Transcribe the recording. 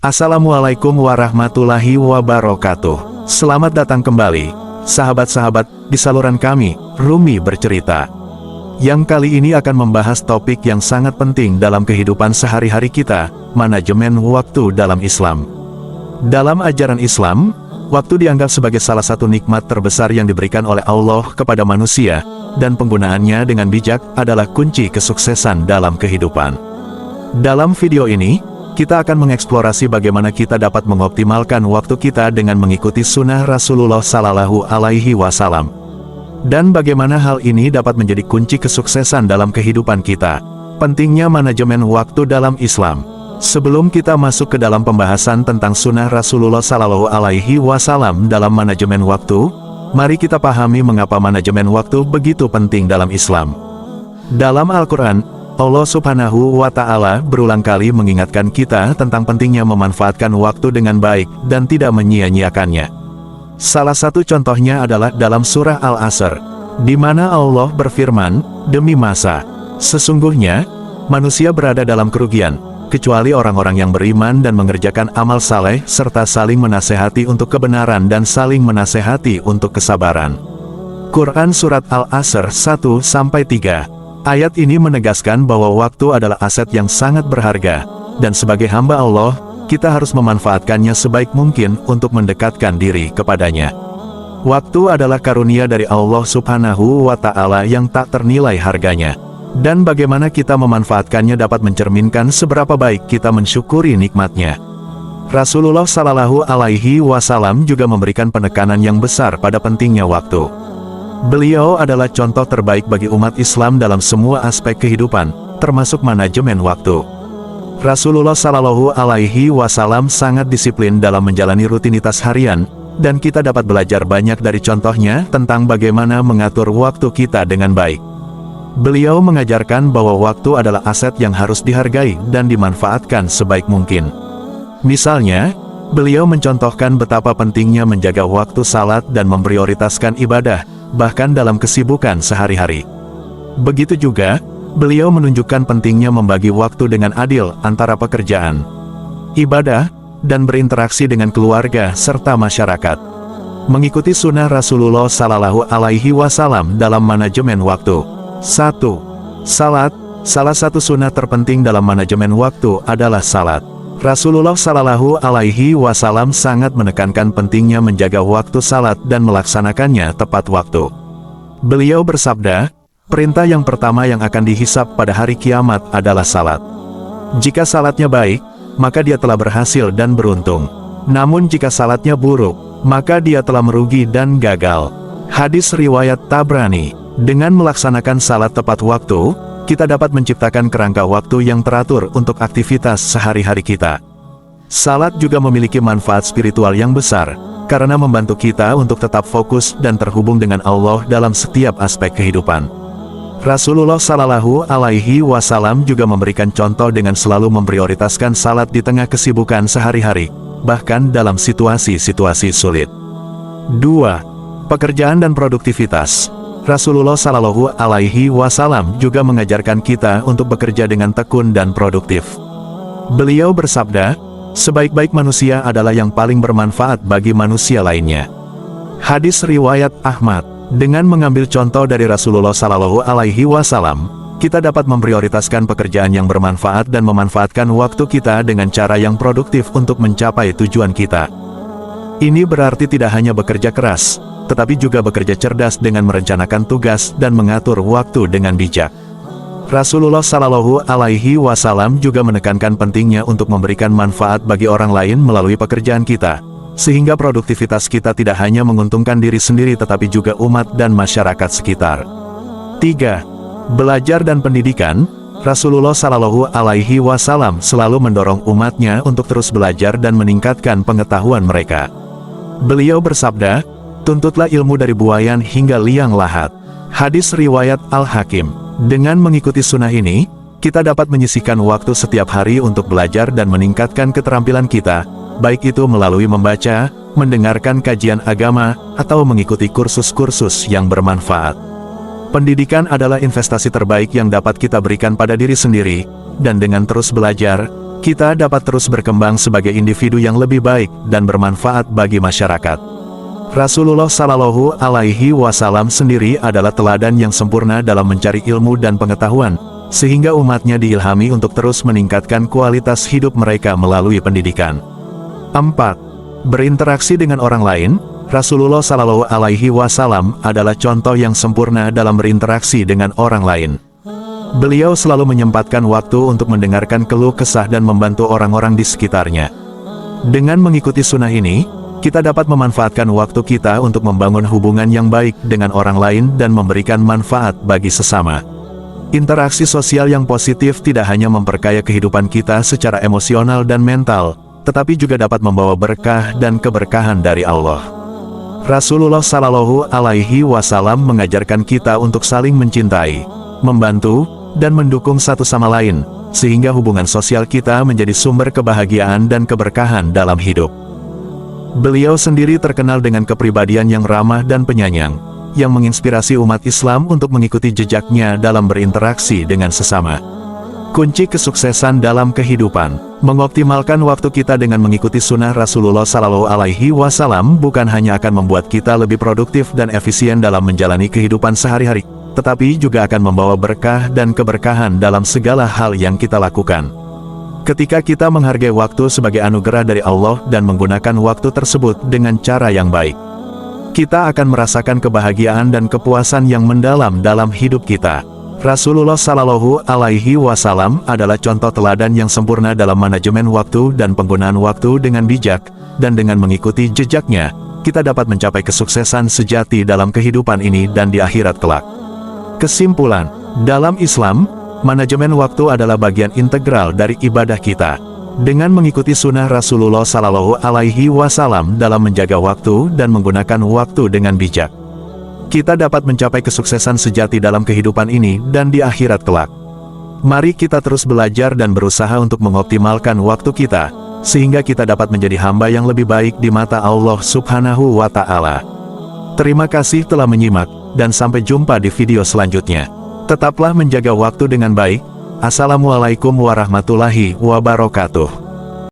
Assalamualaikum warahmatullahi wabarakatuh. Selamat datang kembali, sahabat-sahabat, di saluran kami, Rumi Bercerita. Yang kali ini akan membahas topik yang sangat penting dalam kehidupan sehari-hari kita, manajemen waktu dalam Islam. Dalam ajaran Islam, waktu dianggap sebagai salah satu nikmat terbesar yang diberikan oleh Allah kepada manusia, dan penggunaannya dengan bijak adalah kunci kesuksesan dalam kehidupan. Dalam video ini, kita akan mengeksplorasi bagaimana kita dapat mengoptimalkan waktu kita dengan mengikuti sunnah Rasulullah Sallallahu Alaihi Wasallam. Dan bagaimana hal ini dapat menjadi kunci kesuksesan dalam kehidupan kita. Pentingnya manajemen waktu dalam Islam. Sebelum kita masuk ke dalam pembahasan tentang sunnah Rasulullah Sallallahu Alaihi Wasallam dalam manajemen waktu, mari kita pahami mengapa manajemen waktu begitu penting dalam Islam. Dalam Al-Quran, Allah Subhanahu wa Ta'ala berulang kali mengingatkan kita tentang pentingnya memanfaatkan waktu dengan baik dan tidak menyia-nyiakannya. Salah satu contohnya adalah dalam surah Al-Asr, di mana Allah berfirman, "Demi masa, sesungguhnya manusia berada dalam kerugian, kecuali orang-orang yang beriman dan mengerjakan amal saleh serta saling menasehati untuk kebenaran dan saling menasehati untuk kesabaran." Quran Surat Al-Asr 1-3. Ayat ini menegaskan bahwa waktu adalah aset yang sangat berharga, dan sebagai hamba Allah, kita harus memanfaatkannya sebaik mungkin untuk mendekatkan diri kepadanya. Waktu adalah karunia dari Allah Subhanahu wa Ta'ala yang tak ternilai harganya. Dan bagaimana kita memanfaatkannya dapat mencerminkan seberapa baik kita mensyukuri nikmatnya. Rasulullah Sallallahu Alaihi Wasallam juga memberikan penekanan yang besar pada pentingnya waktu. Beliau adalah contoh terbaik bagi umat Islam dalam semua aspek kehidupan, termasuk manajemen waktu. Rasulullah Sallallahu Alaihi Wasallam sangat disiplin dalam menjalani rutinitas harian, dan kita dapat belajar banyak dari contohnya tentang bagaimana mengatur waktu kita dengan baik. Beliau mengajarkan bahwa waktu adalah aset yang harus dihargai dan dimanfaatkan sebaik mungkin. Misalnya, beliau mencontohkan betapa pentingnya menjaga waktu salat dan memprioritaskan ibadah, bahkan dalam kesibukan sehari-hari. Begitu juga, beliau menunjukkan pentingnya membagi waktu dengan adil antara pekerjaan, ibadah, dan berinteraksi dengan keluarga serta masyarakat. Mengikuti sunnah Rasulullah Sallallahu Alaihi Wasallam dalam manajemen waktu. 1. Salat. Salah satu sunnah terpenting dalam manajemen waktu adalah salat. Rasulullah Sallallahu Alaihi Wasallam sangat menekankan pentingnya menjaga waktu salat dan melaksanakannya tepat waktu. Beliau bersabda, perintah yang pertama yang akan dihisab pada hari kiamat adalah salat. Jika salatnya baik, maka dia telah berhasil dan beruntung. Namun jika salatnya buruk, maka dia telah merugi dan gagal. Hadis riwayat Tabrani. Dengan melaksanakan salat tepat waktu, kita dapat menciptakan kerangka waktu yang teratur untuk aktivitas sehari-hari kita. Salat juga memiliki manfaat spiritual yang besar, karena membantu kita untuk tetap fokus dan terhubung dengan Allah dalam setiap aspek kehidupan. Rasulullah Sallallahu Alaihi Wasallam juga memberikan contoh dengan selalu memprioritaskan salat di tengah kesibukan sehari-hari, bahkan dalam situasi-situasi sulit. 2. Pekerjaan dan produktivitas. Rasulullah Sallallahu Alaihi Wasallam juga mengajarkan kita untuk bekerja dengan tekun dan produktif. Beliau bersabda, sebaik-baik manusia adalah yang paling bermanfaat bagi manusia lainnya. Hadis riwayat Ahmad. Dengan mengambil contoh dari Rasulullah Sallallahu Alaihi Wasallam, kita dapat memprioritaskan pekerjaan yang bermanfaat dan memanfaatkan waktu kita dengan cara yang produktif untuk mencapai tujuan kita. Ini berarti tidak hanya bekerja keras, tetapi juga bekerja cerdas dengan merencanakan tugas dan mengatur waktu dengan bijak. Rasulullah Sallallahu Alaihi Wasallam juga menekankan pentingnya untuk memberikan manfaat bagi orang lain melalui pekerjaan kita, sehingga produktivitas kita tidak hanya menguntungkan diri sendiri tetapi juga umat dan masyarakat sekitar. 3. Belajar dan pendidikan. Rasulullah Sallallahu Alaihi Wasallam selalu mendorong umatnya untuk terus belajar dan meningkatkan pengetahuan mereka. Beliau bersabda, tuntutlah ilmu dari buayan hingga liang lahat. Hadis riwayat Al-Hakim. Dengan mengikuti sunnah ini, kita dapat menyisihkan waktu setiap hari untuk belajar dan meningkatkan keterampilan kita, baik itu melalui membaca, mendengarkan kajian agama, atau mengikuti kursus-kursus yang bermanfaat. Pendidikan adalah investasi terbaik yang dapat kita berikan pada diri sendiri, dan dengan terus belajar, kita dapat terus berkembang sebagai individu yang lebih baik dan bermanfaat bagi masyarakat. Rasulullah Shallallahu Alaihi Wasallam sendiri adalah teladan yang sempurna dalam mencari ilmu dan pengetahuan, sehingga umatnya diilhami untuk terus meningkatkan kualitas hidup mereka melalui pendidikan. 4. Berinteraksi dengan orang lain. Rasulullah Shallallahu Alaihi Wasallam adalah contoh yang sempurna dalam berinteraksi dengan orang lain. Beliau selalu menyempatkan waktu untuk mendengarkan keluh kesah dan membantu orang-orang di sekitarnya. Dengan mengikuti sunnah ini, kita dapat memanfaatkan waktu kita untuk membangun hubungan yang baik dengan orang lain dan memberikan manfaat bagi sesama. Interaksi sosial yang positif tidak hanya memperkaya kehidupan kita secara emosional dan mental, tetapi juga dapat membawa berkah dan keberkahan dari Allah. Rasulullah Shallallahu Alaihi Wasallam mengajarkan kita untuk saling mencintai, membantu, dan mendukung satu sama lain, sehingga hubungan sosial kita menjadi sumber kebahagiaan dan keberkahan dalam hidup. Beliau sendiri terkenal dengan kepribadian yang ramah dan penyayang, yang menginspirasi umat Islam untuk mengikuti jejaknya dalam berinteraksi dengan sesama. Kunci kesuksesan dalam kehidupan, mengoptimalkan waktu kita dengan mengikuti sunnah Rasulullah Shallallahu Alaihi Wasallam bukan hanya akan membuat kita lebih produktif dan efisien dalam menjalani kehidupan sehari-hari, tetapi juga akan membawa berkah dan keberkahan dalam segala hal yang kita lakukan. Ketika kita menghargai waktu sebagai anugerah dari Allah dan menggunakan waktu tersebut dengan cara yang baik, kita akan merasakan kebahagiaan dan kepuasan yang mendalam dalam hidup kita. Rasulullah Shallallahu Alaihi Wasallam adalah contoh teladan yang sempurna dalam manajemen waktu dan penggunaan waktu dengan bijak, dan dengan mengikuti jejaknya, kita dapat mencapai kesuksesan sejati dalam kehidupan ini dan di akhirat kelak. Kesimpulan, dalam Islam, manajemen waktu adalah bagian integral dari ibadah kita. Dengan mengikuti sunnah Rasulullah Shallallahu Alaihi Wasallam dalam menjaga waktu dan menggunakan waktu dengan bijak, kita dapat mencapai kesuksesan sejati dalam kehidupan ini dan di akhirat kelak. Mari kita terus belajar dan berusaha untuk mengoptimalkan waktu kita, sehingga kita dapat menjadi hamba yang lebih baik di mata Allah Subhanahu wa Ta'ala. Terima kasih telah menyimak, dan sampai jumpa di video selanjutnya. Tetaplah menjaga waktu dengan baik. Assalamualaikum warahmatullahi wabarakatuh.